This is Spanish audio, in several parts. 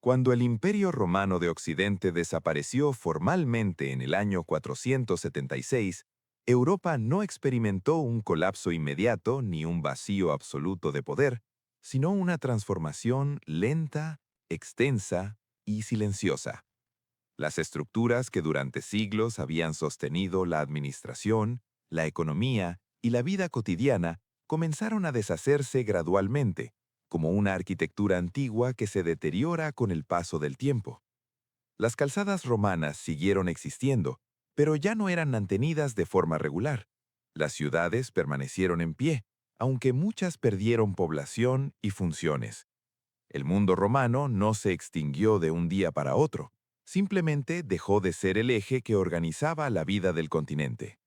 Cuando el Imperio Romano de Occidente desapareció formalmente en el año 476, Europa no experimentó un colapso inmediato ni un vacío absoluto de poder, sino una transformación lenta, extensa y silenciosa. Las estructuras que durante siglos habían sostenido la administración, la economía y la vida cotidiana comenzaron a deshacerse gradualmente, como una arquitectura antigua que se deteriora con el paso del tiempo. Las calzadas romanas siguieron existiendo, pero ya no eran mantenidas de forma regular. Las ciudades permanecieron en pie, aunque muchas perdieron población y funciones. El mundo romano no se extinguió de un día para otro, simplemente dejó de ser el eje que organizaba la vida del continente.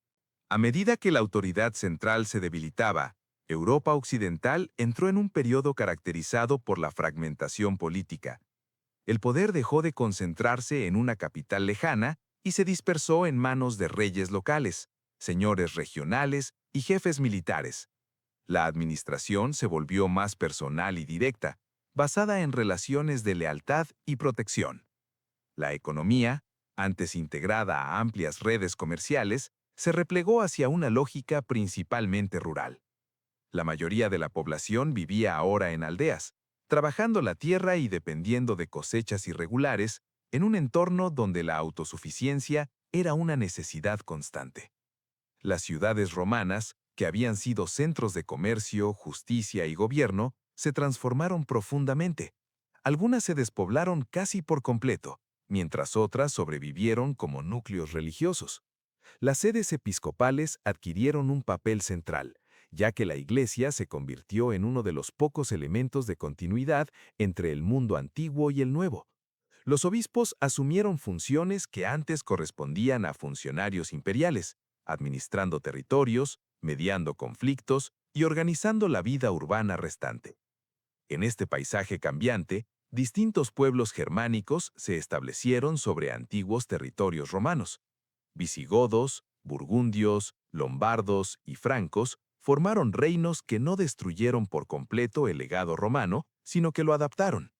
A medida que la autoridad central se debilitaba, Europa Occidental entró en un periodo caracterizado por la fragmentación política. El poder dejó de concentrarse en una capital lejana y se dispersó en manos de reyes locales, señores regionales y jefes militares. La administración se volvió más personal y directa, basada en relaciones de lealtad y protección. La economía, antes integrada a amplias redes comerciales, se replegó hacia una lógica principalmente rural. La mayoría de la población vivía ahora en aldeas, trabajando la tierra y dependiendo de cosechas irregulares, en un entorno donde la autosuficiencia era una necesidad constante. Las ciudades romanas, que habían sido centros de comercio, justicia y gobierno, se transformaron profundamente. Algunas se despoblaron casi por completo, mientras otras sobrevivieron como núcleos religiosos. Las sedes episcopales adquirieron un papel central, ya que la Iglesia se convirtió en uno de los pocos elementos de continuidad entre el mundo antiguo y el nuevo. Los obispos asumieron funciones que antes correspondían a funcionarios imperiales, administrando territorios, mediando conflictos y organizando la vida urbana restante. En este paisaje cambiante, distintos pueblos germánicos se establecieron sobre antiguos territorios romanos. Visigodos, burgundios, lombardos y francos formaron reinos que no destruyeron por completo el legado romano, sino que lo adaptaron.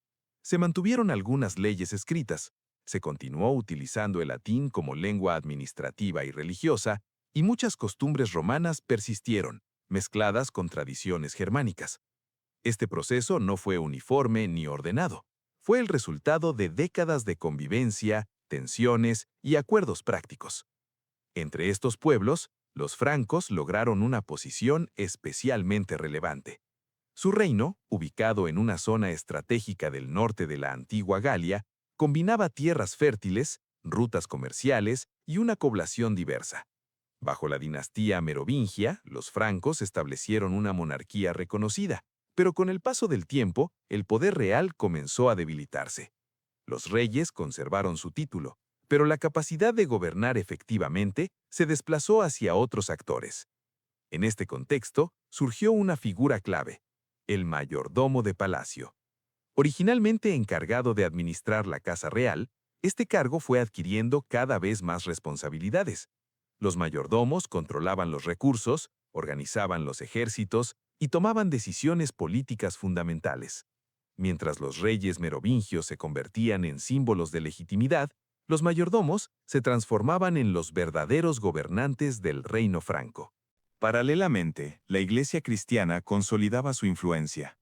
Se mantuvieron algunas leyes escritas, se continuó utilizando el latín como lengua administrativa y religiosa, y muchas costumbres romanas persistieron, mezcladas con tradiciones germánicas. Este proceso no fue uniforme ni ordenado. Fue el resultado de décadas de convivencia, tensiones y acuerdos prácticos. Entre estos pueblos, los francos lograron una posición especialmente relevante. Su reino, ubicado en una zona estratégica del norte de la antigua Galia, combinaba tierras fértiles, rutas comerciales y una población diversa. Bajo la dinastía merovingia, los francos establecieron una monarquía reconocida, pero con el paso del tiempo, el poder real comenzó a debilitarse. Los reyes conservaron su título, pero la capacidad de gobernar efectivamente se desplazó hacia otros actores. En este contexto, surgió una figura clave, el mayordomo de palacio. Originalmente encargado de administrar la casa real, este cargo fue adquiriendo cada vez más responsabilidades. Los mayordomos controlaban los recursos, organizaban los ejércitos y tomaban decisiones políticas fundamentales. Mientras los reyes merovingios se convertían en símbolos de legitimidad, los mayordomos se transformaban en los verdaderos gobernantes del reino franco. Paralelamente, la Iglesia cristiana consolidaba su influencia.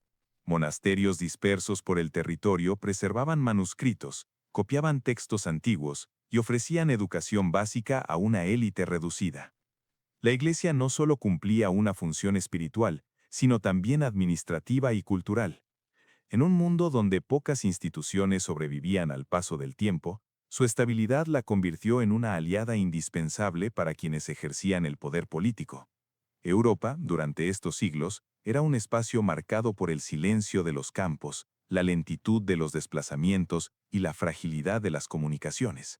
Monasterios dispersos por el territorio preservaban manuscritos, copiaban textos antiguos y ofrecían educación básica a una élite reducida. La Iglesia no solo cumplía una función espiritual, sino también administrativa y cultural. En un mundo donde pocas instituciones sobrevivían al paso del tiempo, su estabilidad la convirtió en una aliada indispensable para quienes ejercían el poder político. Europa, durante estos siglos, era un espacio marcado por el silencio de los campos, la lentitud de los desplazamientos y la fragilidad de las comunicaciones.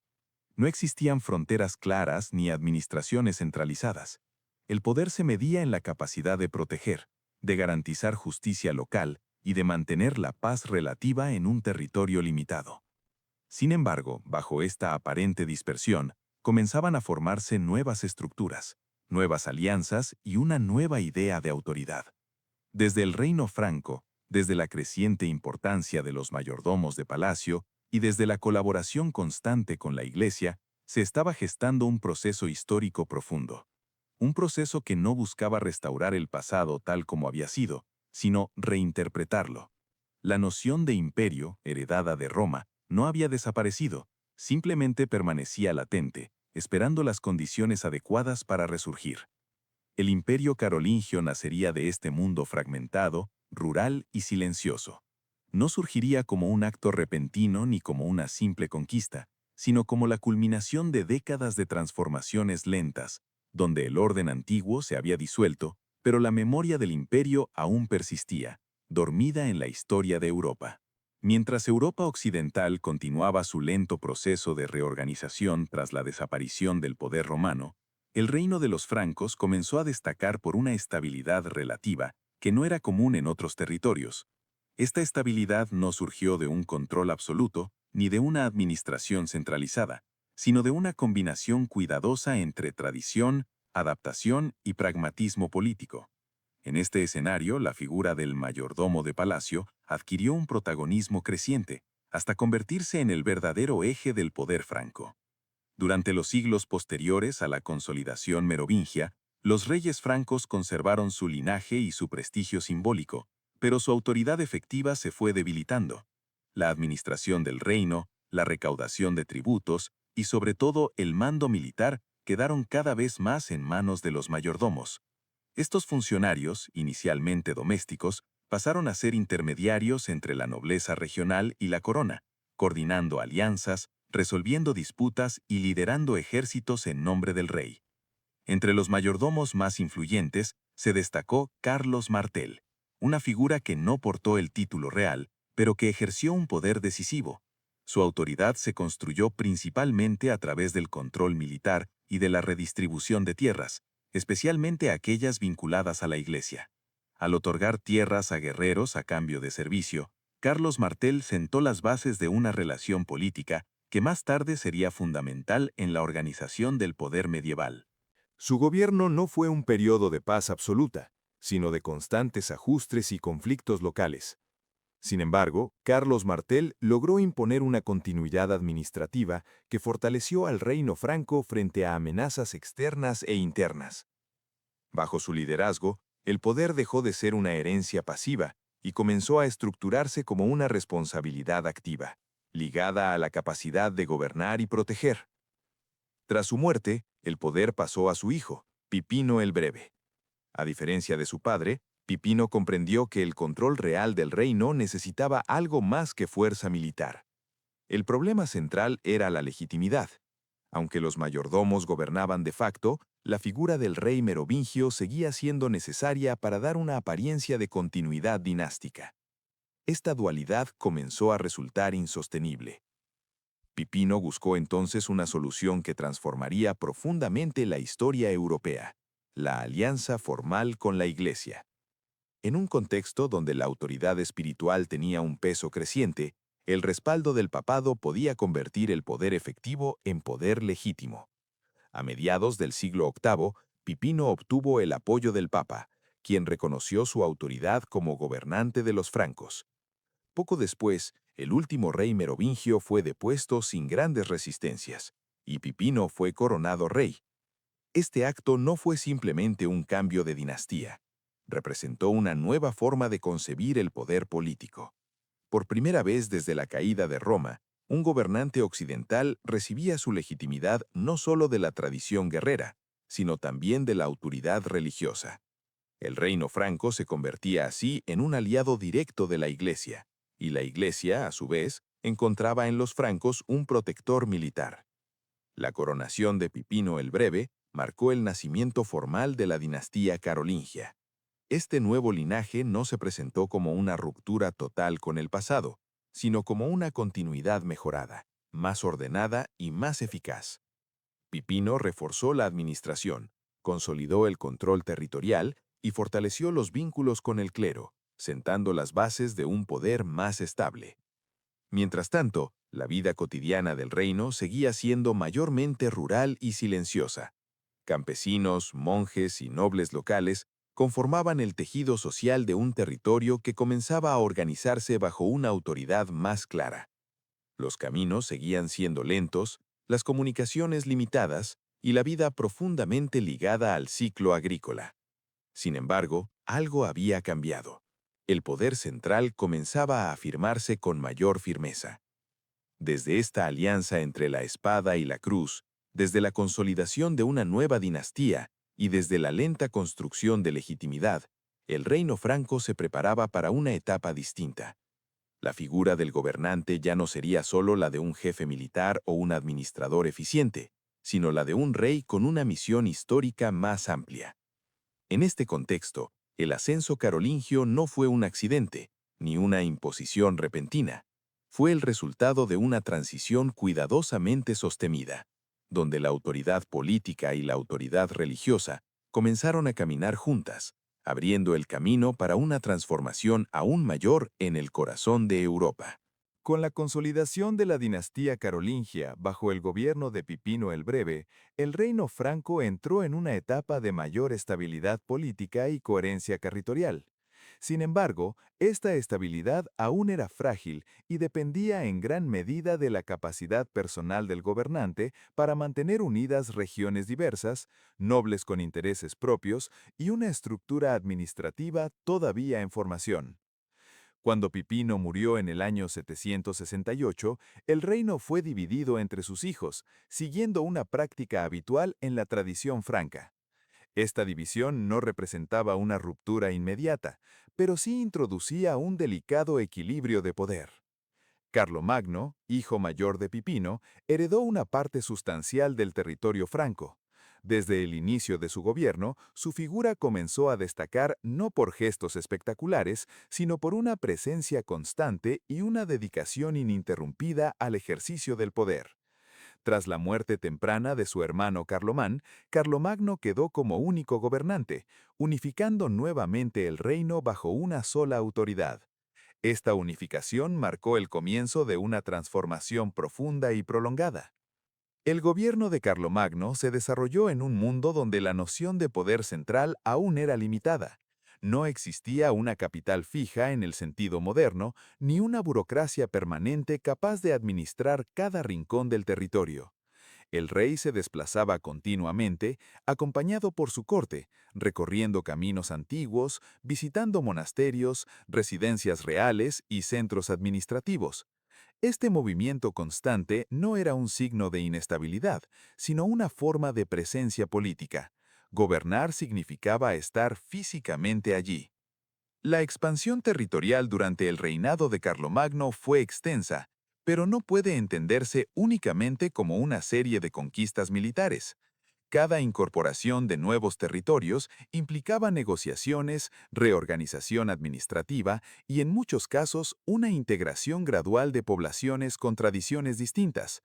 No existían fronteras claras ni administraciones centralizadas. El poder se medía en la capacidad de proteger, de garantizar justicia local y de mantener la paz relativa en un territorio limitado. Sin embargo, bajo esta aparente dispersión, comenzaban a formarse nuevas estructuras, nuevas alianzas y una nueva idea de autoridad. Desde el reino franco, desde la creciente importancia de los mayordomos de palacio y desde la colaboración constante con la Iglesia, se estaba gestando un proceso histórico profundo. Un proceso que no buscaba restaurar el pasado tal como había sido, sino reinterpretarlo. La noción de imperio, heredada de Roma, no había desaparecido, simplemente permanecía latente, esperando las condiciones adecuadas para resurgir. El imperio carolingio nacería de este mundo fragmentado, rural y silencioso. No surgiría como un acto repentino ni como una simple conquista, sino como la culminación de décadas de transformaciones lentas, donde el orden antiguo se había disuelto, pero la memoria del imperio aún persistía, dormida en la historia de Europa. Mientras Europa occidental continuaba su lento proceso de reorganización tras la desaparición del poder romano, el reino de los francos comenzó a destacar por una estabilidad relativa que no era común en otros territorios. Esta estabilidad no surgió de un control absoluto ni de una administración centralizada, sino de una combinación cuidadosa entre tradición, adaptación y pragmatismo político. En este escenario, la figura del mayordomo de palacio adquirió un protagonismo creciente, hasta convertirse en el verdadero eje del poder franco. Durante los siglos posteriores a la consolidación merovingia, los reyes francos conservaron su linaje y su prestigio simbólico, pero su autoridad efectiva se fue debilitando. La administración del reino, la recaudación de tributos y sobre todo el mando militar quedaron cada vez más en manos de los mayordomos. Estos funcionarios, inicialmente domésticos, pasaron a ser intermediarios entre la nobleza regional y la corona, coordinando alianzas, resolviendo disputas y liderando ejércitos en nombre del rey. Entre los mayordomos más influyentes se destacó Carlos Martel, una figura que no portó el título real, pero que ejerció un poder decisivo. Su autoridad se construyó principalmente a través del control militar y de la redistribución de tierras, especialmente aquellas vinculadas a la Iglesia. Al otorgar tierras a guerreros a cambio de servicio, Carlos Martel sentó las bases de una relación política que más tarde sería fundamental en la organización del poder medieval. Su gobierno no fue un periodo de paz absoluta, sino de constantes ajustes y conflictos locales. Sin embargo, Carlos Martel logró imponer una continuidad administrativa que fortaleció al reino franco frente a amenazas externas e internas. Bajo su liderazgo, el poder dejó de ser una herencia pasiva y comenzó a estructurarse como una responsabilidad activa, ligada a la capacidad de gobernar y proteger. Tras su muerte, el poder pasó a su hijo, Pipino el Breve. A diferencia de su padre, Pipino comprendió que el control real del reino necesitaba algo más que fuerza militar. El problema central era la legitimidad. Aunque los mayordomos gobernaban de facto, la figura del rey merovingio seguía siendo necesaria para dar una apariencia de continuidad dinástica. Esta dualidad comenzó a resultar insostenible. Pipino buscó entonces una solución que transformaría profundamente la historia europea: la alianza formal con la Iglesia. En un contexto donde la autoridad espiritual tenía un peso creciente, el respaldo del papado podía convertir el poder efectivo en poder legítimo. A mediados del siglo VIII, Pipino obtuvo el apoyo del Papa, quien reconoció su autoridad como gobernante de los francos. Poco después, el último rey merovingio fue depuesto sin grandes resistencias, y Pipino fue coronado rey. Este acto no fue simplemente un cambio de dinastía. Representó una nueva forma de concebir el poder político. Por primera vez desde la caída de Roma, un gobernante occidental recibía su legitimidad no solo de la tradición guerrera, sino también de la autoridad religiosa. El reino franco se convertía así en un aliado directo de la Iglesia, y la Iglesia, a su vez, encontraba en los francos un protector militar. La coronación de Pipino el Breve marcó el nacimiento formal de la dinastía carolingia. Este nuevo linaje no se presentó como una ruptura total con el pasado, sino como una continuidad mejorada, más ordenada y más eficaz. Pipino reforzó la administración, consolidó el control territorial y fortaleció los vínculos con el clero, sentando las bases de un poder más estable. Mientras tanto, la vida cotidiana del reino seguía siendo mayormente rural y silenciosa. Campesinos, monjes y nobles locales conformaban el tejido social de un territorio que comenzaba a organizarse bajo una autoridad más clara. Los caminos seguían siendo lentos, las comunicaciones limitadas y la vida profundamente ligada al ciclo agrícola. Sin embargo, algo había cambiado. El poder central comenzaba a afirmarse con mayor firmeza. Desde esta alianza entre la espada y la cruz, desde la consolidación de una nueva dinastía y desde la lenta construcción de legitimidad, el reino franco se preparaba para una etapa distinta. La figura del gobernante ya no sería solo la de un jefe militar o un administrador eficiente, sino la de un rey con una misión histórica más amplia. En este contexto, el ascenso carolingio no fue un accidente, ni una imposición repentina. Fue el resultado de una transición cuidadosamente sostenida, donde la autoridad política y la autoridad religiosa comenzaron a caminar juntas, abriendo el camino para una transformación aún mayor en el corazón de Europa. Con la consolidación de la dinastía carolingia bajo el gobierno de Pipino el Breve, el reino franco entró en una etapa de mayor estabilidad política y coherencia territorial. Sin embargo, esta estabilidad aún era frágil y dependía en gran medida de la capacidad personal del gobernante para mantener unidas regiones diversas, nobles con intereses propios y una estructura administrativa todavía en formación. Cuando Pipino murió en el año 768, el reino fue dividido entre sus hijos, siguiendo una práctica habitual en la tradición franca. Esta división no representaba una ruptura inmediata, pero sí introducía un delicado equilibrio de poder. Carlomagno, hijo mayor de Pipino, heredó una parte sustancial del territorio franco. Desde el inicio de su gobierno, su figura comenzó a destacar no por gestos espectaculares, sino por una presencia constante y una dedicación ininterrumpida al ejercicio del poder. Tras la muerte temprana de su hermano Carlomán, Carlomagno quedó como único gobernante, unificando nuevamente el reino bajo una sola autoridad. Esta unificación marcó el comienzo de una transformación profunda y prolongada. El gobierno de Carlomagno se desarrolló en un mundo donde la noción de poder central aún era limitada. No existía una capital fija en el sentido moderno, ni una burocracia permanente capaz de administrar cada rincón del territorio. El rey se desplazaba continuamente, acompañado por su corte, recorriendo caminos antiguos, visitando monasterios, residencias reales y centros administrativos. Este movimiento constante no era un signo de inestabilidad, sino una forma de presencia política. Gobernar significaba estar físicamente allí. La expansión territorial durante el reinado de Carlomagno fue extensa, pero no puede entenderse únicamente como una serie de conquistas militares. Cada incorporación de nuevos territorios implicaba negociaciones, reorganización administrativa y, en muchos casos, una integración gradual de poblaciones con tradiciones distintas.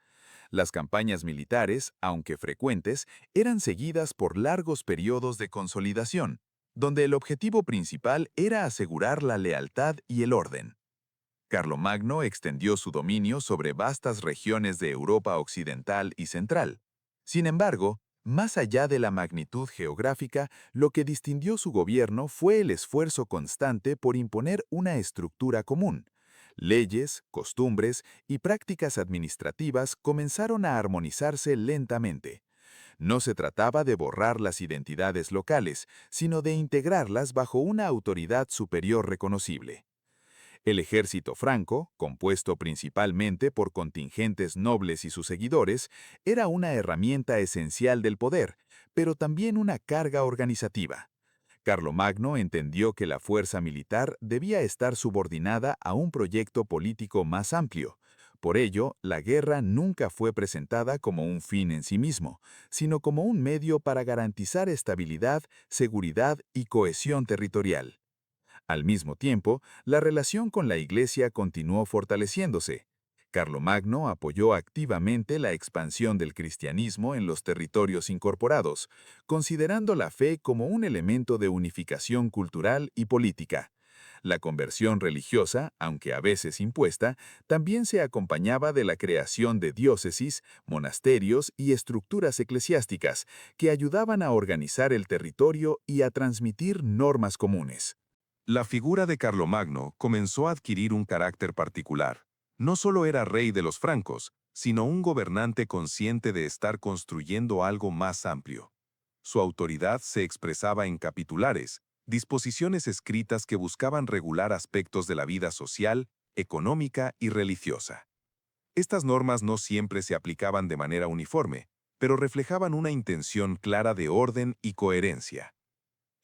Las campañas militares, aunque frecuentes, eran seguidas por largos periodos de consolidación, donde el objetivo principal era asegurar la lealtad y el orden. Carlomagno extendió su dominio sobre vastas regiones de Europa occidental y central. Sin embargo, más allá de la magnitud geográfica, lo que distinguió su gobierno fue el esfuerzo constante por imponer una estructura común. Leyes, costumbres y prácticas administrativas comenzaron a armonizarse lentamente. No se trataba de borrar las identidades locales, sino de integrarlas bajo una autoridad superior reconocible. El ejército franco, compuesto principalmente por contingentes nobles y sus seguidores, era una herramienta esencial del poder, pero también una carga organizativa. Carlomagno entendió que la fuerza militar debía estar subordinada a un proyecto político más amplio. Por ello, la guerra nunca fue presentada como un fin en sí mismo, sino como un medio para garantizar estabilidad, seguridad y cohesión territorial. Al mismo tiempo, la relación con la Iglesia continuó fortaleciéndose. Carlomagno apoyó activamente la expansión del cristianismo en los territorios incorporados, considerando la fe como un elemento de unificación cultural y política. La conversión religiosa, aunque a veces impuesta, también se acompañaba de la creación de diócesis, monasterios y estructuras eclesiásticas que ayudaban a organizar el territorio y a transmitir normas comunes. La figura de Carlomagno comenzó a adquirir un carácter particular. No solo era rey de los francos, sino un gobernante consciente de estar construyendo algo más amplio. Su autoridad se expresaba en capitulares, disposiciones escritas que buscaban regular aspectos de la vida social, económica y religiosa. Estas normas no siempre se aplicaban de manera uniforme, pero reflejaban una intención clara de orden y coherencia.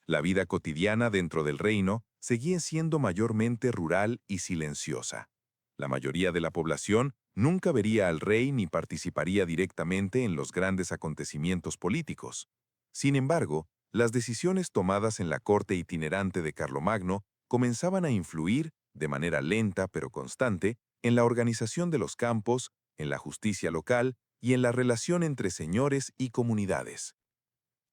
La vida cotidiana dentro del reino seguía siendo mayormente rural y silenciosa. La mayoría de la población nunca vería al rey ni participaría directamente en los grandes acontecimientos políticos. Sin embargo, las decisiones tomadas en la corte itinerante de Carlomagno comenzaban a influir, de manera lenta pero constante, en la organización de los campos, en la justicia local y en la relación entre señores y comunidades.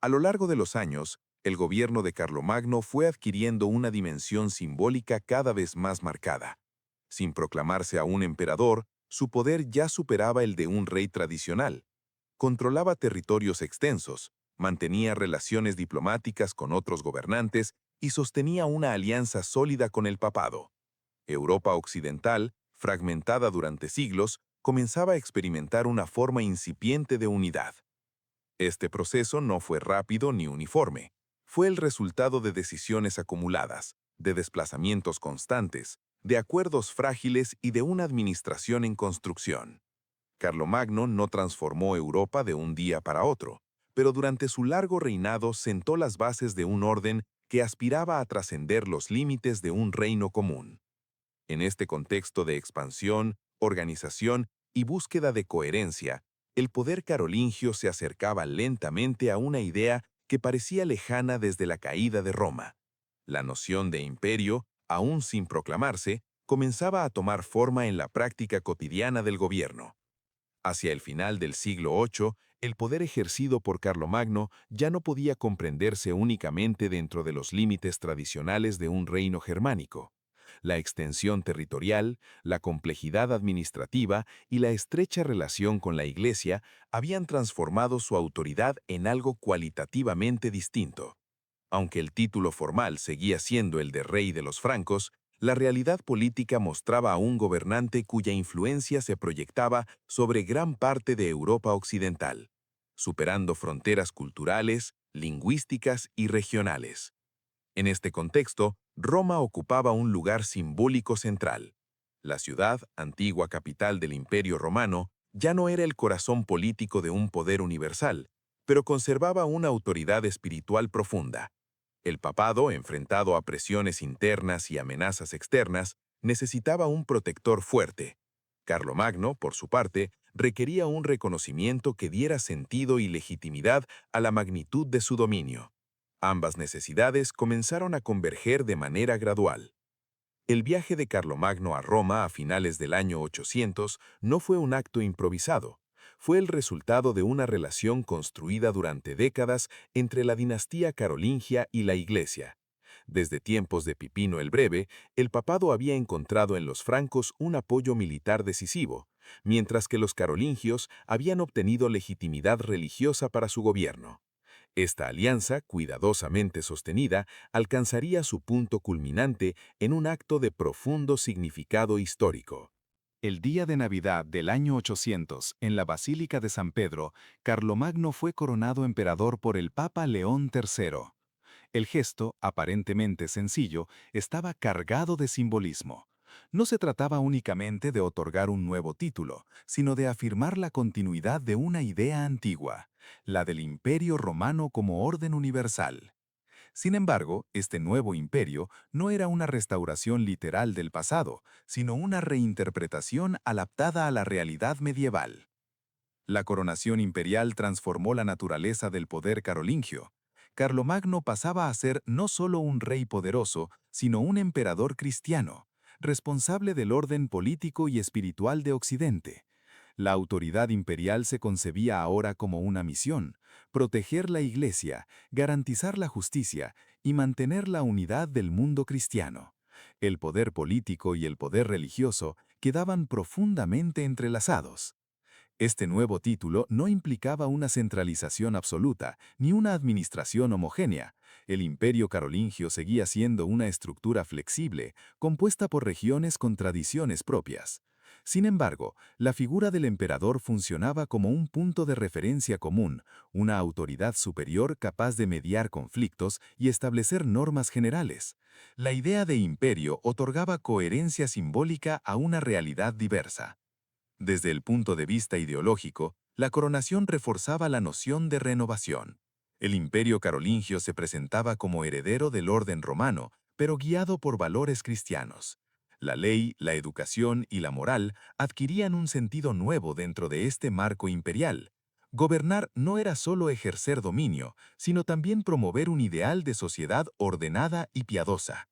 A lo largo de los años, el gobierno de Carlomagno fue adquiriendo una dimensión simbólica cada vez más marcada. Sin proclamarse aún emperador, su poder ya superaba el de un rey tradicional. Controlaba territorios extensos, mantenía relaciones diplomáticas con otros gobernantes y sostenía una alianza sólida con el papado. Europa occidental, fragmentada durante siglos, comenzaba a experimentar una forma incipiente de unidad. Este proceso no fue rápido ni uniforme. Fue el resultado de decisiones acumuladas, de desplazamientos constantes, de acuerdos frágiles y de una administración en construcción. Carlomagno no transformó Europa de un día para otro, pero durante su largo reinado sentó las bases de un orden que aspiraba a trascender los límites de un reino común. En este contexto de expansión, organización y búsqueda de coherencia, el poder carolingio se acercaba lentamente a una idea que parecía lejana desde la caída de Roma. La noción de imperio, aún sin proclamarse, comenzaba a tomar forma en la práctica cotidiana del gobierno. Hacia el final del siglo VIII, el poder ejercido por Carlomagno ya no podía comprenderse únicamente dentro de los límites tradicionales de un reino germánico. La extensión territorial, la complejidad administrativa y la estrecha relación con la Iglesia habían transformado su autoridad en algo cualitativamente distinto. Aunque el título formal seguía siendo el de rey de los francos, la realidad política mostraba a un gobernante cuya influencia se proyectaba sobre gran parte de Europa occidental, superando fronteras culturales, lingüísticas y regionales. En este contexto, Roma ocupaba un lugar simbólico central. La ciudad, antigua capital del Imperio Romano, ya no era el corazón político de un poder universal, pero conservaba una autoridad espiritual profunda. El papado, enfrentado a presiones internas y amenazas externas, necesitaba un protector fuerte. Carlomagno, por su parte, requería un reconocimiento que diera sentido y legitimidad a la magnitud de su dominio. Ambas necesidades comenzaron a converger de manera gradual. El viaje de Carlomagno a Roma a finales del año 800 no fue un acto improvisado. Fue el resultado de una relación construida durante décadas entre la dinastía carolingia y la Iglesia. Desde tiempos de Pipino el Breve, el papado había encontrado en los francos un apoyo militar decisivo, mientras que los carolingios habían obtenido legitimidad religiosa para su gobierno. Esta alianza, cuidadosamente sostenida, alcanzaría su punto culminante en un acto de profundo significado histórico. El día de Navidad del año 800, en la Basílica de San Pedro, Carlomagno fue coronado emperador por el Papa León III. El gesto, aparentemente sencillo, estaba cargado de simbolismo. No se trataba únicamente de otorgar un nuevo título, sino de afirmar la continuidad de una idea antigua, la del Imperio Romano como orden universal. Sin embargo, este nuevo imperio no era una restauración literal del pasado, sino una reinterpretación adaptada a la realidad medieval. La coronación imperial transformó la naturaleza del poder carolingio. Carlomagno pasaba a ser no solo un rey poderoso, sino un emperador cristiano, responsable del orden político y espiritual de Occidente. La autoridad imperial se concebía ahora como una misión: proteger la Iglesia, garantizar la justicia y mantener la unidad del mundo cristiano. El poder político y el poder religioso quedaban profundamente entrelazados. Este nuevo título no implicaba una centralización absoluta, ni una administración homogénea. El imperio carolingio seguía siendo una estructura flexible, compuesta por regiones con tradiciones propias. Sin embargo, la figura del emperador funcionaba como un punto de referencia común, una autoridad superior capaz de mediar conflictos y establecer normas generales. La idea de imperio otorgaba coherencia simbólica a una realidad diversa. Desde el punto de vista ideológico, la coronación reforzaba la noción de renovación. El imperio carolingio se presentaba como heredero del orden romano, pero guiado por valores cristianos. La ley, la educación y la moral adquirían un sentido nuevo dentro de este marco imperial. Gobernar no era solo ejercer dominio, sino también promover un ideal de sociedad ordenada y piadosa.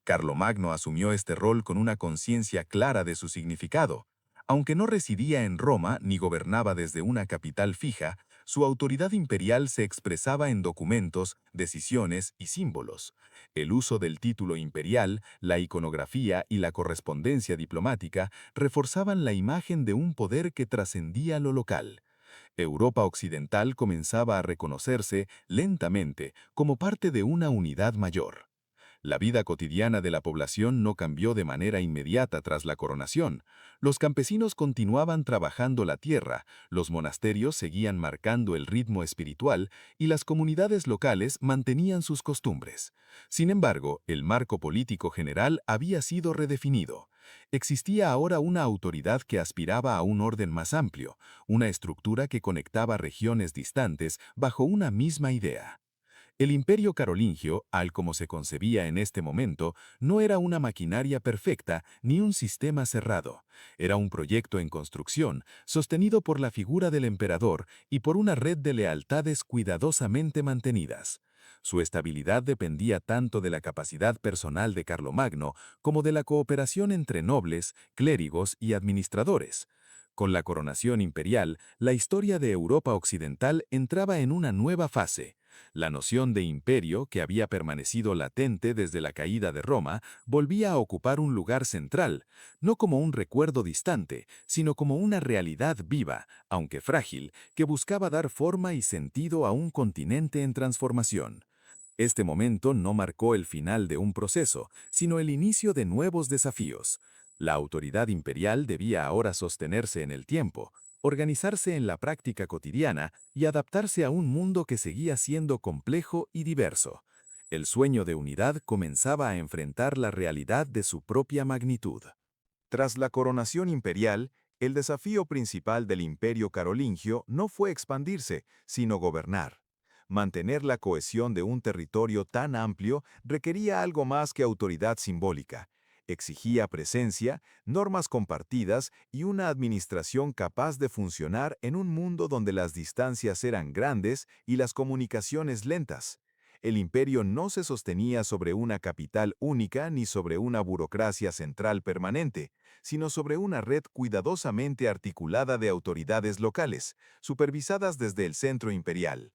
Carlomagno asumió este rol con una conciencia clara de su significado. Aunque no residía en Roma ni gobernaba desde una capital fija, su autoridad imperial se expresaba en documentos, decisiones y símbolos. El uso del título imperial, la iconografía y la correspondencia diplomática reforzaban la imagen de un poder que trascendía lo local. Europa occidental comenzaba a reconocerse, lentamente, como parte de una unidad mayor. La vida cotidiana de la población no cambió de manera inmediata tras la coronación. Los campesinos continuaban trabajando la tierra, los monasterios seguían marcando el ritmo espiritual y las comunidades locales mantenían sus costumbres. Sin embargo, el marco político general había sido redefinido. Existía ahora una autoridad que aspiraba a un orden más amplio, una estructura que conectaba regiones distantes bajo una misma idea. El imperio carolingio, al como se concebía en este momento, no era una maquinaria perfecta ni un sistema cerrado. Era un proyecto en construcción, sostenido por la figura del emperador y por una red de lealtades cuidadosamente mantenidas. Su estabilidad dependía tanto de la capacidad personal de Carlomagno como de la cooperación entre nobles, clérigos y administradores. Con la coronación imperial, la historia de Europa occidental entraba en una nueva fase. La noción de imperio, que había permanecido latente desde la caída de Roma, volvía a ocupar un lugar central, no como un recuerdo distante, sino como una realidad viva, aunque frágil, que buscaba dar forma y sentido a un continente en transformación. Este momento no marcó el final de un proceso, sino el inicio de nuevos desafíos. La autoridad imperial debía ahora sostenerse en el tiempo, organizarse en la práctica cotidiana y adaptarse a un mundo que seguía siendo complejo y diverso. El sueño de unidad comenzaba a enfrentar la realidad de su propia magnitud. Tras la coronación imperial, el desafío principal del imperio carolingio no fue expandirse, sino gobernar. Mantener la cohesión de un territorio tan amplio requería algo más que autoridad simbólica. Exigía presencia, normas compartidas y una administración capaz de funcionar en un mundo donde las distancias eran grandes y las comunicaciones lentas. El imperio no se sostenía sobre una capital única ni sobre una burocracia central permanente, sino sobre una red cuidadosamente articulada de autoridades locales, supervisadas desde el centro imperial.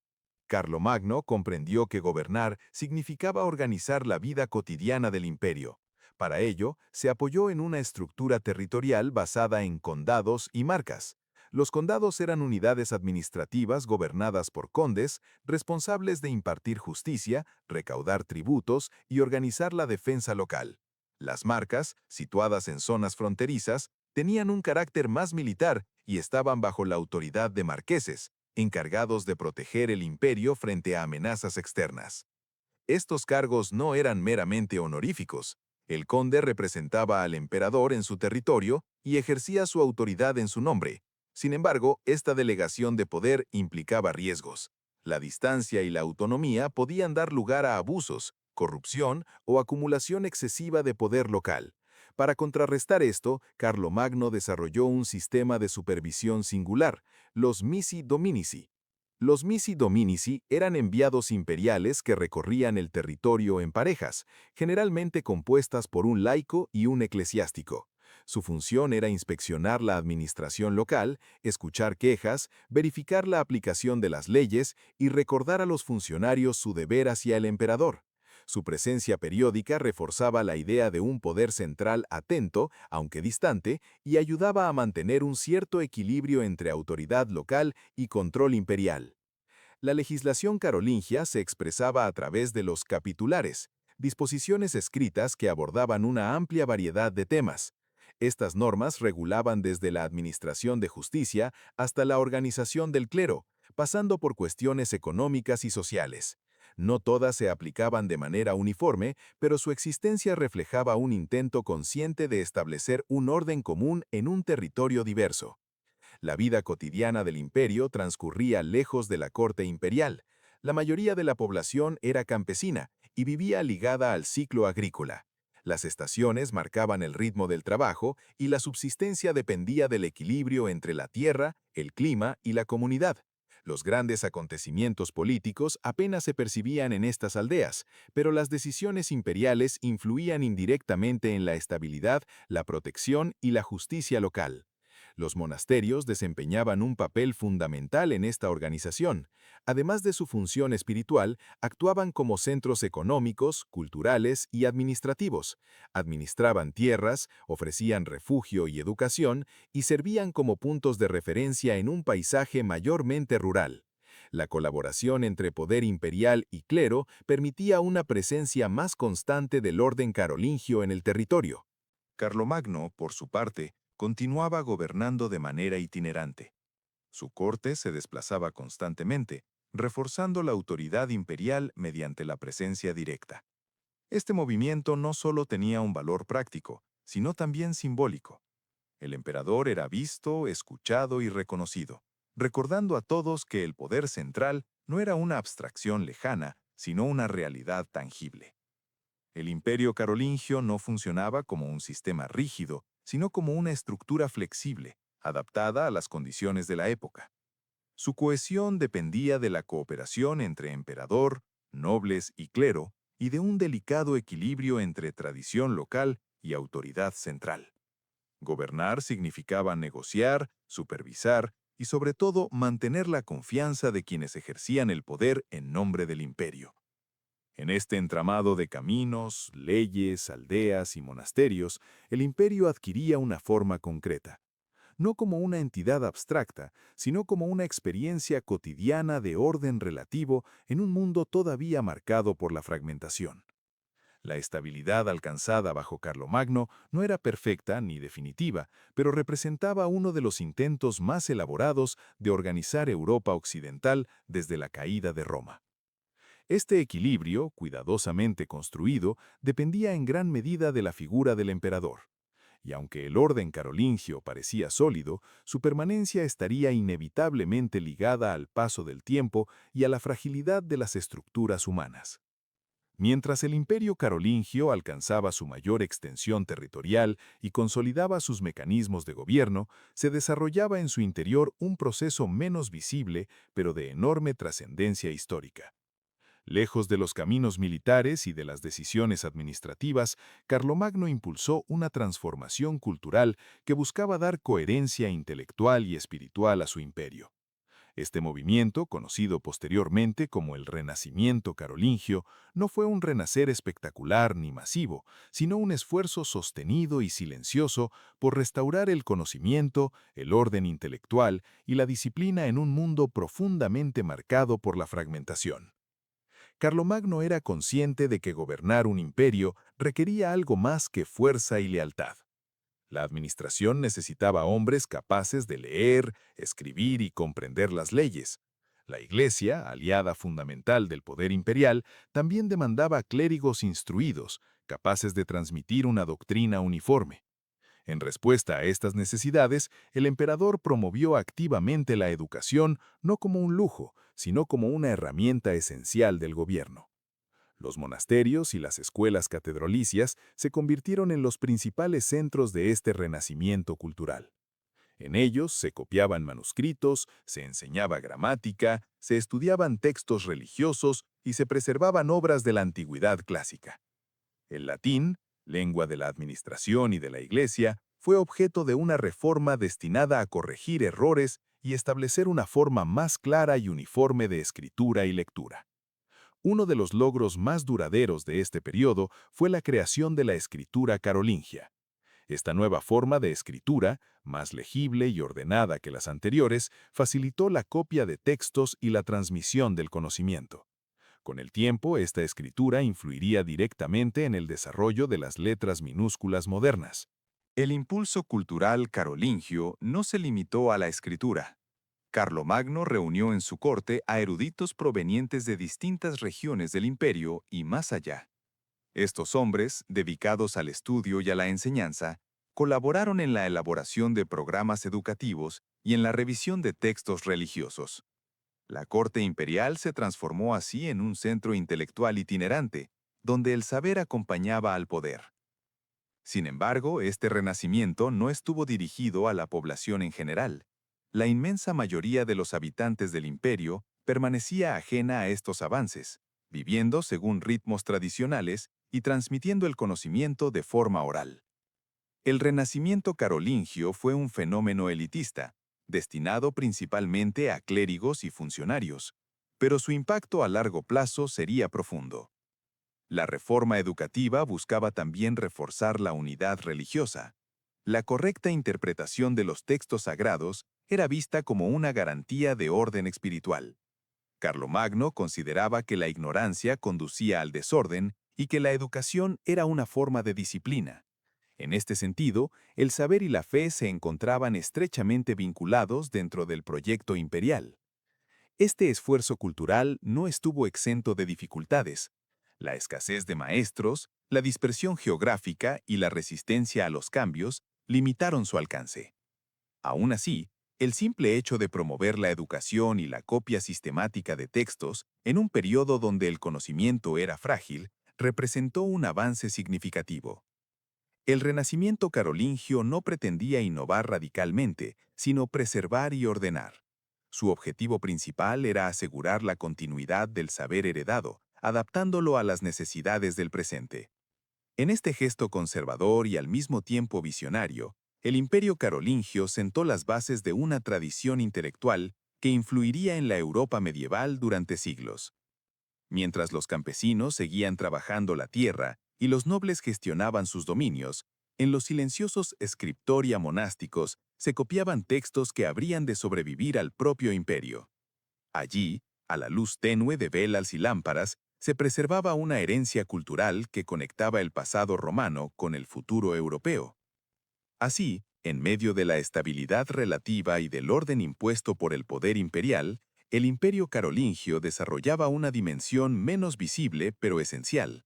Carlomagno comprendió que gobernar significaba organizar la vida cotidiana del imperio. Para ello, se apoyó en una estructura territorial basada en condados y marcas. Los condados eran unidades administrativas gobernadas por condes, responsables de impartir justicia, recaudar tributos y organizar la defensa local. Las marcas, situadas en zonas fronterizas, tenían un carácter más militar y estaban bajo la autoridad de marqueses, encargados de proteger el imperio frente a amenazas externas. Estos cargos no eran meramente honoríficos. El conde representaba al emperador en su territorio y ejercía su autoridad en su nombre. Sin embargo, esta delegación de poder implicaba riesgos. La distancia y la autonomía podían dar lugar a abusos, corrupción o acumulación excesiva de poder local. Para contrarrestar esto, Carlomagno desarrolló un sistema de supervisión singular, los missi dominici. Los missi dominici eran enviados imperiales que recorrían el territorio en parejas, generalmente compuestas por un laico y un eclesiástico. Su función era inspeccionar la administración local, escuchar quejas, verificar la aplicación de las leyes y recordar a los funcionarios su deber hacia el emperador. Su presencia periódica reforzaba la idea de un poder central atento, aunque distante, y ayudaba a mantener un cierto equilibrio entre autoridad local y control imperial. La legislación carolingia se expresaba a través de los capitulares, disposiciones escritas que abordaban una amplia variedad de temas. Estas normas regulaban desde la administración de justicia hasta la organización del clero, pasando por cuestiones económicas y sociales. No todas se aplicaban de manera uniforme, pero su existencia reflejaba un intento consciente de establecer un orden común en un territorio diverso. La vida cotidiana del imperio transcurría lejos de la corte imperial. La mayoría de la población era campesina y vivía ligada al ciclo agrícola. Las estaciones marcaban el ritmo del trabajo y la subsistencia dependía del equilibrio entre la tierra, el clima y la comunidad. Los grandes acontecimientos políticos apenas se percibían en estas aldeas, pero las decisiones imperiales influían indirectamente en la estabilidad, la protección y la justicia local. Los monasterios desempeñaban un papel fundamental en esta organización. Además de su función espiritual, actuaban como centros económicos, culturales y administrativos. Administraban tierras, ofrecían refugio y educación, y servían como puntos de referencia en un paisaje mayormente rural. La colaboración entre poder imperial y clero permitía una presencia más constante del orden carolingio en el territorio. Carlomagno, por su parte, continuaba gobernando de manera itinerante. Su corte se desplazaba constantemente, reforzando la autoridad imperial mediante la presencia directa. Este movimiento no solo tenía un valor práctico, sino también simbólico. El emperador era visto, escuchado y reconocido, recordando a todos que el poder central no era una abstracción lejana, sino una realidad tangible. El imperio carolingio no funcionaba como un sistema rígido, sino como una estructura flexible, adaptada a las condiciones de la época. Su cohesión dependía de la cooperación entre emperador, nobles y clero, y de un delicado equilibrio entre tradición local y autoridad central. Gobernar significaba negociar, supervisar y sobre todo mantener la confianza de quienes ejercían el poder en nombre del imperio. En este entramado de caminos, leyes, aldeas y monasterios, el imperio adquiría una forma concreta. No como una entidad abstracta, sino como una experiencia cotidiana de orden relativo en un mundo todavía marcado por la fragmentación. La estabilidad alcanzada bajo Carlomagno no era perfecta ni definitiva, pero representaba uno de los intentos más elaborados de organizar Europa occidental desde la caída de Roma. Este equilibrio, cuidadosamente construido, dependía en gran medida de la figura del emperador. Y aunque el orden carolingio parecía sólido, su permanencia estaría inevitablemente ligada al paso del tiempo y a la fragilidad de las estructuras humanas. Mientras el imperio carolingio alcanzaba su mayor extensión territorial y consolidaba sus mecanismos de gobierno, se desarrollaba en su interior un proceso menos visible, pero de enorme trascendencia histórica. Lejos de los caminos militares y de las decisiones administrativas, Carlomagno impulsó una transformación cultural que buscaba dar coherencia intelectual y espiritual a su imperio. Este movimiento, conocido posteriormente como el Renacimiento carolingio, no fue un renacer espectacular ni masivo, sino un esfuerzo sostenido y silencioso por restaurar el conocimiento, el orden intelectual y la disciplina en un mundo profundamente marcado por la fragmentación. Carlomagno era consciente de que gobernar un imperio requería algo más que fuerza y lealtad. La administración necesitaba hombres capaces de leer, escribir y comprender las leyes. La Iglesia, aliada fundamental del poder imperial, también demandaba clérigos instruidos, capaces de transmitir una doctrina uniforme. En respuesta a estas necesidades, el emperador promovió activamente la educación no como un lujo, sino como una herramienta esencial del gobierno. Los monasterios y las escuelas catedralicias se convirtieron en los principales centros de este renacimiento cultural. En ellos se copiaban manuscritos, se enseñaba gramática, se estudiaban textos religiosos y se preservaban obras de la antigüedad clásica. El latín, lengua de la administración y de la Iglesia, fue objeto de una reforma destinada a corregir errores y establecer una forma más clara y uniforme de escritura y lectura. Uno de los logros más duraderos de este periodo fue la creación de la escritura carolingia. Esta nueva forma de escritura, más legible y ordenada que las anteriores, facilitó la copia de textos y la transmisión del conocimiento. Con el tiempo, esta escritura influiría directamente en el desarrollo de las letras minúsculas modernas. El impulso cultural carolingio no se limitó a la escritura. Carlomagno reunió en su corte a eruditos provenientes de distintas regiones del imperio y más allá. Estos hombres, dedicados al estudio y a la enseñanza, colaboraron en la elaboración de programas educativos y en la revisión de textos religiosos. La corte imperial se transformó así en un centro intelectual itinerante, donde el saber acompañaba al poder. Sin embargo, este renacimiento no estuvo dirigido a la población en general. La inmensa mayoría de los habitantes del imperio permanecía ajena a estos avances, viviendo según ritmos tradicionales y transmitiendo el conocimiento de forma oral. El renacimiento carolingio fue un fenómeno elitista, destinado principalmente a clérigos y funcionarios, pero su impacto a largo plazo sería profundo. La reforma educativa buscaba también reforzar la unidad religiosa. La correcta interpretación de los textos sagrados era vista como una garantía de orden espiritual. Carlomagno consideraba que la ignorancia conducía al desorden y que la educación era una forma de disciplina. En este sentido, el saber y la fe se encontraban estrechamente vinculados dentro del proyecto imperial. Este esfuerzo cultural no estuvo exento de dificultades. La escasez de maestros, la dispersión geográfica y la resistencia a los cambios limitaron su alcance. Aún así, el simple hecho de promover la educación y la copia sistemática de textos en un periodo donde el conocimiento era frágil, representó un avance significativo. El renacimiento carolingio no pretendía innovar radicalmente, sino preservar y ordenar. Su objetivo principal era asegurar la continuidad del saber heredado, adaptándolo a las necesidades del presente. En este gesto conservador y al mismo tiempo visionario, el imperio carolingio sentó las bases de una tradición intelectual que influiría en la Europa medieval durante siglos. Mientras los campesinos seguían trabajando la tierra y los nobles gestionaban sus dominios, en los silenciosos scriptoria monásticos se copiaban textos que habrían de sobrevivir al propio imperio. Allí, a la luz tenue de velas y lámparas, se preservaba una herencia cultural que conectaba el pasado romano con el futuro europeo. Así, en medio de la estabilidad relativa y del orden impuesto por el poder imperial, el imperio carolingio desarrollaba una dimensión menos visible pero esencial.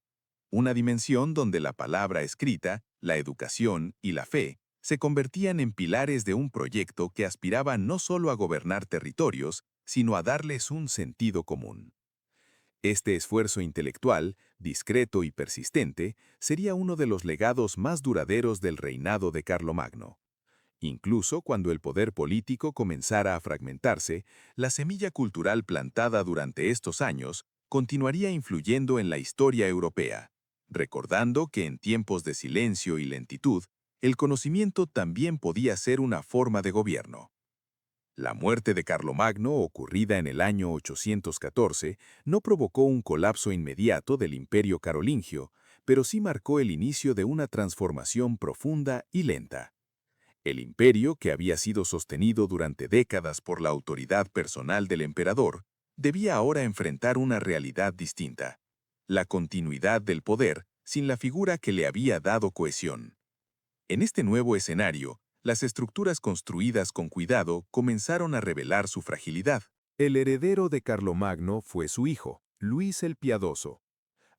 Una dimensión donde la palabra escrita, la educación y la fe se convertían en pilares de un proyecto que aspiraba no solo a gobernar territorios, sino a darles un sentido común. Este esfuerzo intelectual, discreto y persistente, sería uno de los legados más duraderos del reinado de Carlomagno. Incluso cuando el poder político comenzara a fragmentarse, la semilla cultural plantada durante estos años continuaría influyendo en la historia europea, recordando que en tiempos de silencio y lentitud, el conocimiento también podía ser una forma de gobierno. La muerte de Carlomagno, ocurrida en el año 814, no provocó un colapso inmediato del imperio carolingio, pero sí marcó el inicio de una transformación profunda y lenta. El imperio, que había sido sostenido durante décadas por la autoridad personal del emperador, debía ahora enfrentar una realidad distinta: la continuidad del poder sin la figura que le había dado cohesión. En este nuevo escenario, las estructuras construidas con cuidado comenzaron a revelar su fragilidad. El heredero de Carlomagno fue su hijo, Luis el Piadoso.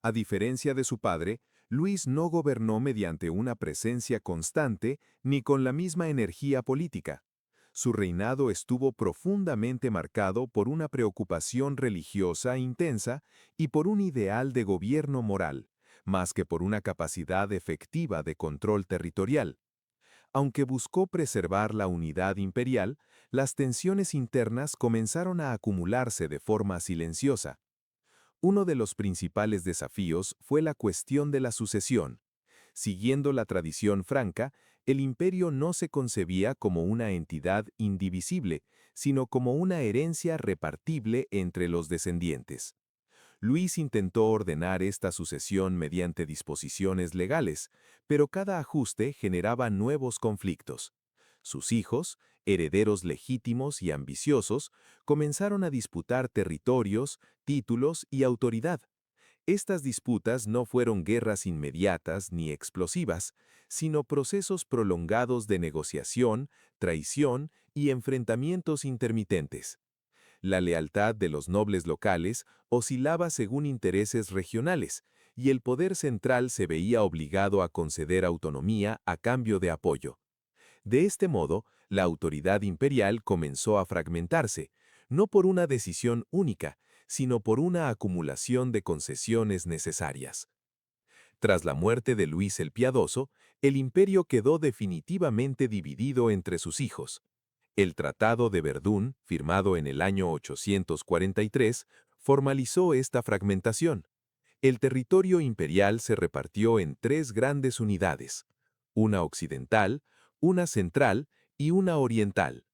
A diferencia de su padre, Luis no gobernó mediante una presencia constante ni con la misma energía política. Su reinado estuvo profundamente marcado por una preocupación religiosa intensa y por un ideal de gobierno moral, más que por una capacidad efectiva de control territorial. Aunque buscó preservar la unidad imperial, las tensiones internas comenzaron a acumularse de forma silenciosa. Uno de los principales desafíos fue la cuestión de la sucesión. Siguiendo la tradición franca, el imperio no se concebía como una entidad indivisible, sino como una herencia repartible entre los descendientes. Luis intentó ordenar esta sucesión mediante disposiciones legales, pero cada ajuste generaba nuevos conflictos. Sus hijos, herederos legítimos y ambiciosos, comenzaron a disputar territorios, títulos y autoridad. Estas disputas no fueron guerras inmediatas ni explosivas, sino procesos prolongados de negociación, traición y enfrentamientos intermitentes. La lealtad de los nobles locales oscilaba según intereses regionales, y el poder central se veía obligado a conceder autonomía a cambio de apoyo. De este modo, la autoridad imperial comenzó a fragmentarse, no por una decisión única, sino por una acumulación de concesiones necesarias. Tras la muerte de Luis el Piadoso, el imperio quedó definitivamente dividido entre sus hijos. El Tratado de Verdún, firmado en el año 843, formalizó esta fragmentación. El territorio imperial se repartió en tres grandes unidades: una occidental, una central y una oriental.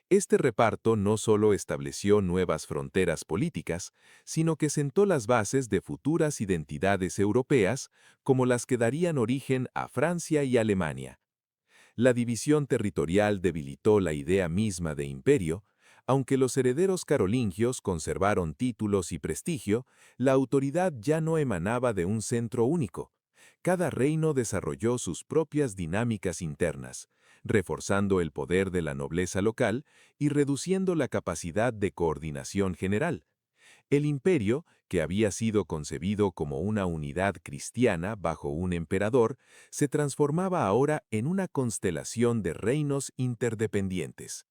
Este reparto no solo estableció nuevas fronteras políticas, sino que sentó las bases de futuras identidades europeas, como las que darían origen a Francia y Alemania. La división territorial debilitó la idea misma de imperio. Aunque los herederos carolingios conservaron títulos y prestigio, la autoridad ya no emanaba de un centro único. Cada reino desarrolló sus propias dinámicas internas, reforzando el poder de la nobleza local y reduciendo la capacidad de coordinación general. El imperio, que había sido concebido como una unidad cristiana bajo un emperador, se transformaba ahora en una constelación de reinos interdependientes.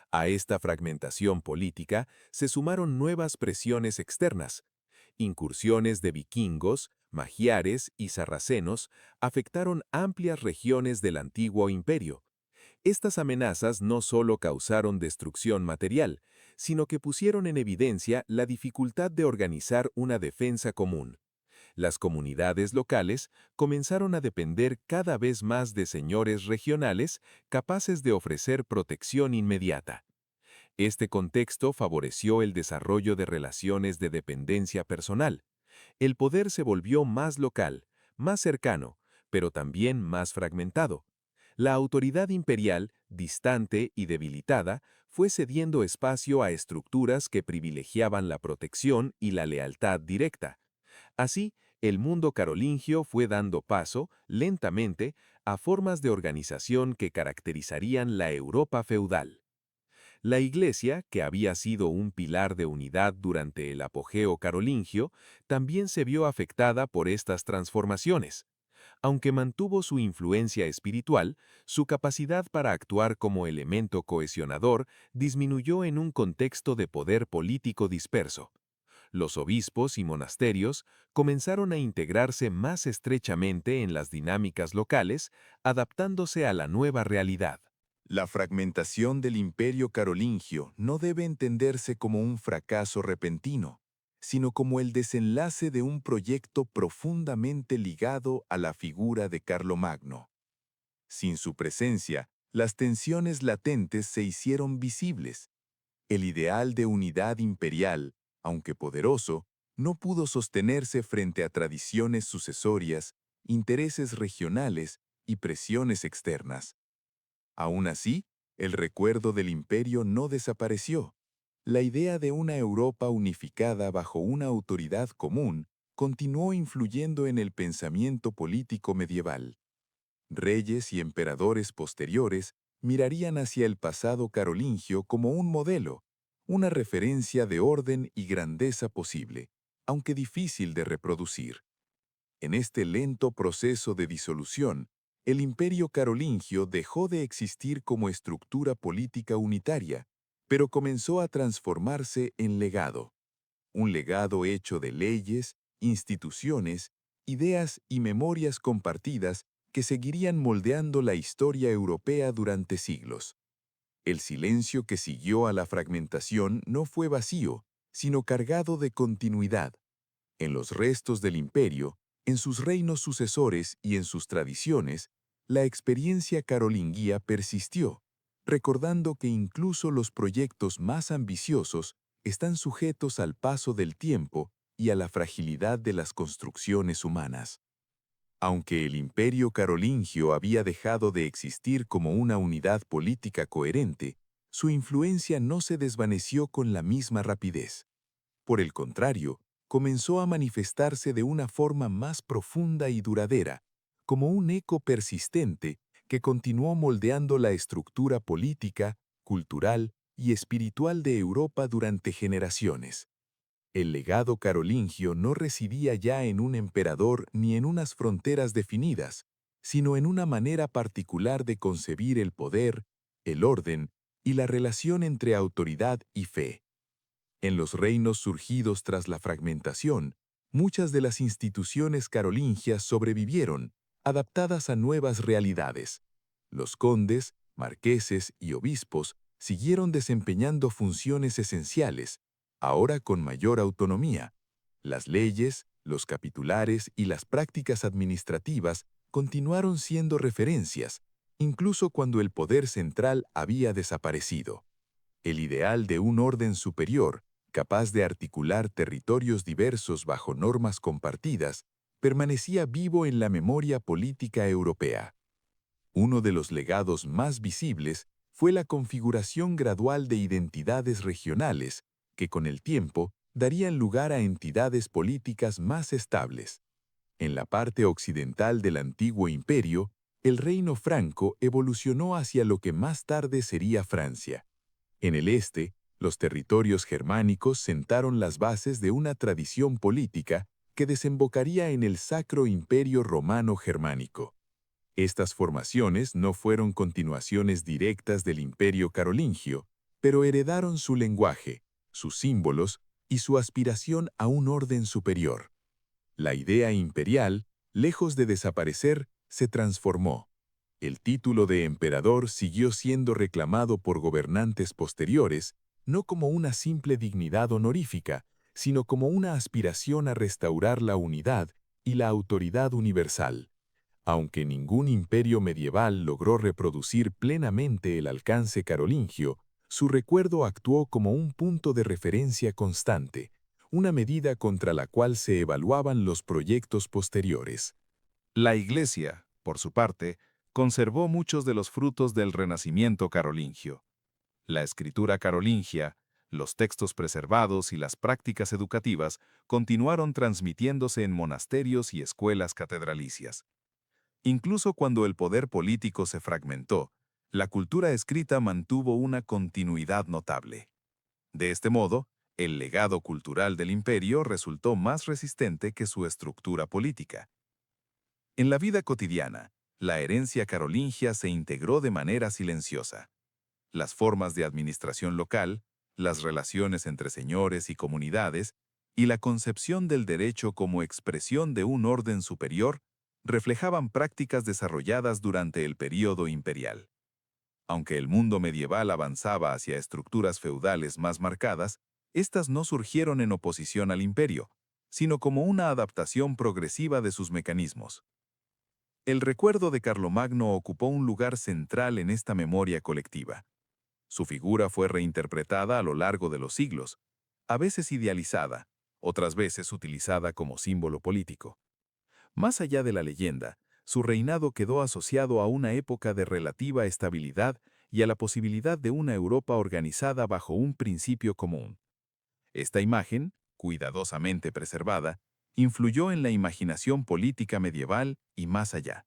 A esta fragmentación política se sumaron nuevas presiones externas. Incursiones de vikingos, magiares y sarracenos afectaron amplias regiones del antiguo imperio. Estas amenazas no solo causaron destrucción material, sino que pusieron en evidencia la dificultad de organizar una defensa común. Las comunidades locales comenzaron a depender cada vez más de señores regionales capaces de ofrecer protección inmediata. Este contexto favoreció el desarrollo de relaciones de dependencia personal. El poder se volvió más local, más cercano, pero también más fragmentado. La autoridad imperial, distante y debilitada, fue cediendo espacio a estructuras que privilegiaban la protección y la lealtad directa. Así, el mundo carolingio fue dando paso, lentamente, a formas de organización que caracterizarían la Europa feudal. La Iglesia, que había sido un pilar de unidad durante el apogeo carolingio, también se vio afectada por estas transformaciones. Aunque mantuvo su influencia espiritual, su capacidad para actuar como elemento cohesionador disminuyó en un contexto de poder político disperso. Los obispos y monasterios comenzaron a integrarse más estrechamente en las dinámicas locales, adaptándose a la nueva realidad. La fragmentación del imperio carolingio no debe entenderse como un fracaso repentino, sino como el desenlace de un proyecto profundamente ligado a la figura de Carlomagno. Sin su presencia, las tensiones latentes se hicieron visibles. El ideal de unidad imperial, aunque poderoso, no pudo sostenerse frente a tradiciones sucesorias, intereses regionales y presiones externas. Aún así, el recuerdo del imperio no desapareció. La idea de una Europa unificada bajo una autoridad común continuó influyendo en el pensamiento político medieval. Reyes y emperadores posteriores mirarían hacia el pasado carolingio como un modelo, una referencia de orden y grandeza posible, aunque difícil de reproducir. En este lento proceso de disolución, el imperio carolingio dejó de existir como estructura política unitaria, pero comenzó a transformarse en legado. Un legado hecho de leyes, instituciones, ideas y memorias compartidas que seguirían moldeando la historia europea durante siglos. El silencio que siguió a la fragmentación no fue vacío, sino cargado de continuidad. En los restos del imperio, en sus reinos sucesores y en sus tradiciones, la experiencia carolingia persistió, recordando que incluso los proyectos más ambiciosos están sujetos al paso del tiempo y a la fragilidad de las construcciones humanas. Aunque el imperio carolingio había dejado de existir como una unidad política coherente, su influencia no se desvaneció con la misma rapidez. Por el contrario, comenzó a manifestarse de una forma más profunda y duradera, como un eco persistente que continuó moldeando la estructura política, cultural y espiritual de Europa durante generaciones. El legado carolingio no residía ya en un emperador ni en unas fronteras definidas, sino en una manera particular de concebir el poder, el orden y la relación entre autoridad y fe. En los reinos surgidos tras la fragmentación, muchas de las instituciones carolingias sobrevivieron, adaptadas a nuevas realidades. Los condes, marqueses y obispos siguieron desempeñando funciones esenciales, ahora con mayor autonomía. Las leyes, los capitulares y las prácticas administrativas continuaron siendo referencias, incluso cuando el poder central había desaparecido. El ideal de un orden superior, capaz de articular territorios diversos bajo normas compartidas, permanecía vivo en la memoria política europea. Uno de los legados más visibles fue la configuración gradual de identidades regionales, que con el tiempo darían lugar a entidades políticas más estables. En la parte occidental del antiguo imperio, el reino franco evolucionó hacia lo que más tarde sería Francia. En el este, los territorios germánicos sentaron las bases de una tradición política que desembocaría en el Sacro Imperio Romano Germánico. Estas formaciones no fueron continuaciones directas del Imperio Carolingio, pero heredaron su lenguaje, sus símbolos y su aspiración a un orden superior. La idea imperial, lejos de desaparecer, se transformó. El título de emperador siguió siendo reclamado por gobernantes posteriores, no como una simple dignidad honorífica, sino como una aspiración a restaurar la unidad y la autoridad universal. Aunque ningún imperio medieval logró reproducir plenamente el alcance carolingio, su recuerdo actuó como un punto de referencia constante, una medida contra la cual se evaluaban los proyectos posteriores. La Iglesia, por su parte, conservó muchos de los frutos del Renacimiento carolingio. La escritura carolingia, los textos preservados y las prácticas educativas continuaron transmitiéndose en monasterios y escuelas catedralicias. Incluso cuando el poder político se fragmentó, la cultura escrita mantuvo una continuidad notable. De este modo, el legado cultural del imperio resultó más resistente que su estructura política. En la vida cotidiana, la herencia carolingia se integró de manera silenciosa. Las formas de administración local, las relaciones entre señores y comunidades, y la concepción del derecho como expresión de un orden superior reflejaban prácticas desarrolladas durante el período imperial. Aunque el mundo medieval avanzaba hacia estructuras feudales más marcadas, estas no surgieron en oposición al imperio, sino como una adaptación progresiva de sus mecanismos. El recuerdo de Carlomagno ocupó un lugar central en esta memoria colectiva. Su figura fue reinterpretada a lo largo de los siglos, a veces idealizada, otras veces utilizada como símbolo político. Más allá de la leyenda, su reinado quedó asociado a una época de relativa estabilidad y a la posibilidad de una Europa organizada bajo un principio común. Esta imagen, cuidadosamente preservada, influyó en la imaginación política medieval y más allá.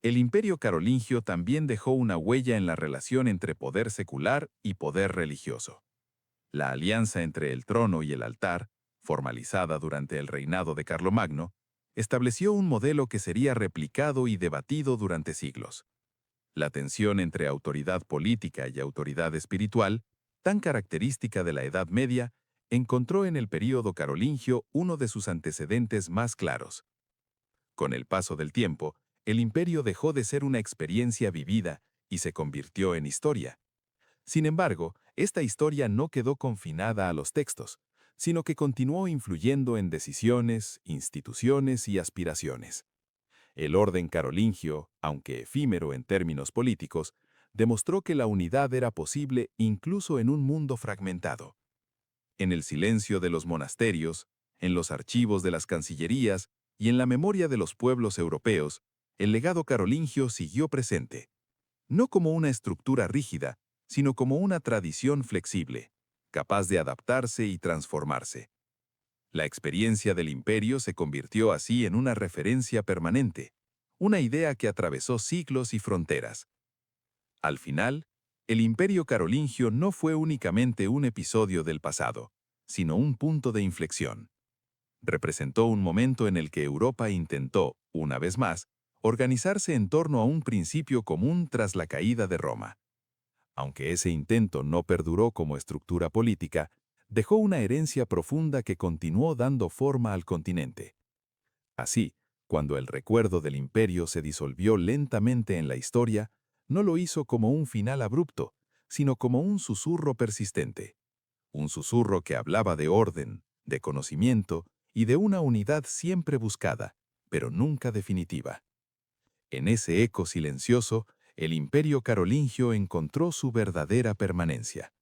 El imperio carolingio también dejó una huella en la relación entre poder secular y poder religioso. La alianza entre el trono y el altar, formalizada durante el reinado de Carlomagno, estableció un modelo que sería replicado y debatido durante siglos. La tensión entre autoridad política y autoridad espiritual, tan característica de la Edad Media, encontró en el período carolingio uno de sus antecedentes más claros. Con el paso del tiempo, el imperio dejó de ser una experiencia vivida y se convirtió en historia. Sin embargo, esta historia no quedó confinada a los textos, sino que continuó influyendo en decisiones, instituciones y aspiraciones. El orden carolingio, aunque efímero en términos políticos, demostró que la unidad era posible incluso en un mundo fragmentado. En el silencio de los monasterios, En los archivos de las cancillerías y en la memoria de los pueblos europeos, el legado carolingio siguió presente, no como una estructura rígida, sino como una tradición flexible, capaz de adaptarse y transformarse. La experiencia del imperio se convirtió así en una referencia permanente, una idea que atravesó siglos y fronteras. Al final, el imperio carolingio no fue únicamente un episodio del pasado, sino un punto de inflexión. Representó un momento en el que Europa intentó, una vez más, organizarse en torno a un principio común tras la caída de Roma. Aunque ese intento no perduró como estructura política, dejó una herencia profunda que continuó dando forma al continente. Así, cuando el recuerdo del imperio se disolvió lentamente en la historia, no lo hizo como un final abrupto, sino como un susurro persistente. Un susurro que hablaba de orden, de conocimiento y de una unidad siempre buscada, pero nunca definitiva. En ese eco silencioso, el imperio carolingio encontró su verdadera permanencia.